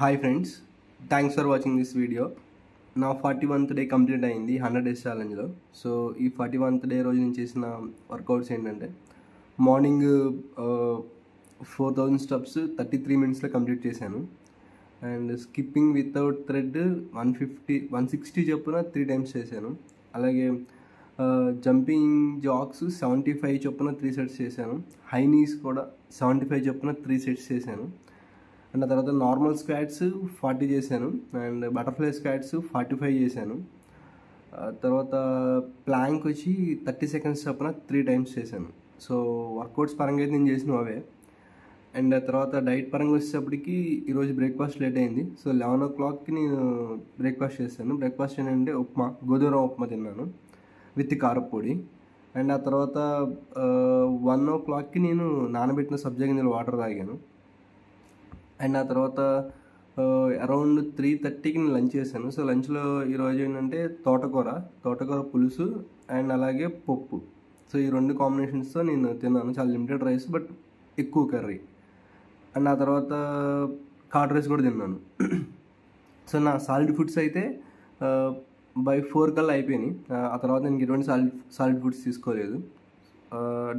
Hi friends, thanks for watching this video. నా 41th day complete అయింది 100 days ఛాలెంజ్లో. So ఈ 41th day రోజు నేను చేసిన వర్కౌట్స్ ఏంటంటే మార్నింగ్ 4000 స్టెప్స్ 33 మినిట్స్లో కంప్లీట్ చేశాను. అండ్ స్కిప్పింగ్ వితౌట్ థ్రెడ్ 160 చొప్పున 3 టైమ్స్ చేశాను. అలాగే జంపింగ్ జాక్స్ 75 చొప్పున 3 సెట్స్ చేశాను. హై నీస్ కూడా 75 చొప్పున 3 సెట్స్ చేశాను. అండ్ ఆ తర్వాత నార్మల్ స్క్వాట్స్ 40 చేశాను. అండ్ బటర్ఫ్లై స్క్వాట్స్ 45 చేశాను. తర్వాత ప్లాంక్ వచ్చి 30 సెకండ్స్ చొప్పున 3 టైమ్స్ చేశాను. సో వర్కౌట్స్ పరంగా అయితే నేను చేసిన అవే. అండ్ తర్వాత డైట్ పరంగా వచ్చేటప్పటికి ఈరోజు బ్రేక్ఫాస్ట్ లేట్ అయింది. సో 11 o'clockకి నేను బ్రేక్ఫాస్ట్ చేశాను. బ్రేక్ఫాస్ట్ ఏంటంటే గోధుమ ఉప్మా తిన్నాను విత్ కారపొడి. అండ్ ఆ తర్వాత 1 o'clockకి నేను నానబెట్టిన సబ్జా గింజలు వాటర్ తాగాను. అండ్ ఆ తర్వాత అరౌండ్ 3:30కి నేను లంచ్ చేశాను. సో లంచ్లో ఈరోజు ఏంటంటే తోటకూర పులుసు అండ్ అలాగే పప్పు. సో ఈ 2 కాంబినేషన్స్తో నేను తిన్నాను. చాలా లిమిటెడ్ రైస్ బట్ ఎక్కువ కర్రీ. అండ్ ఆ తర్వాత కర్డ్ రైస్ కూడా తిన్నాను. సో నా సాలిడ్ ఫుడ్స్ అయితే బై 4 కల్లా అయిపోయినాయి. ఆ తర్వాత నేను ఎటువంటి సాలిడ్ ఫుడ్స్ తీసుకోలేదు.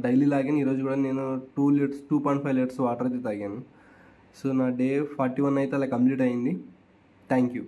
డైలీ లాగానే ఈరోజు కూడా నేను 2.5 లీటర్స్ వాటర్ అయితే తాగాను. సో నా డే 41 అయితే అలా కంప్లీట్ అయింది. Thank you.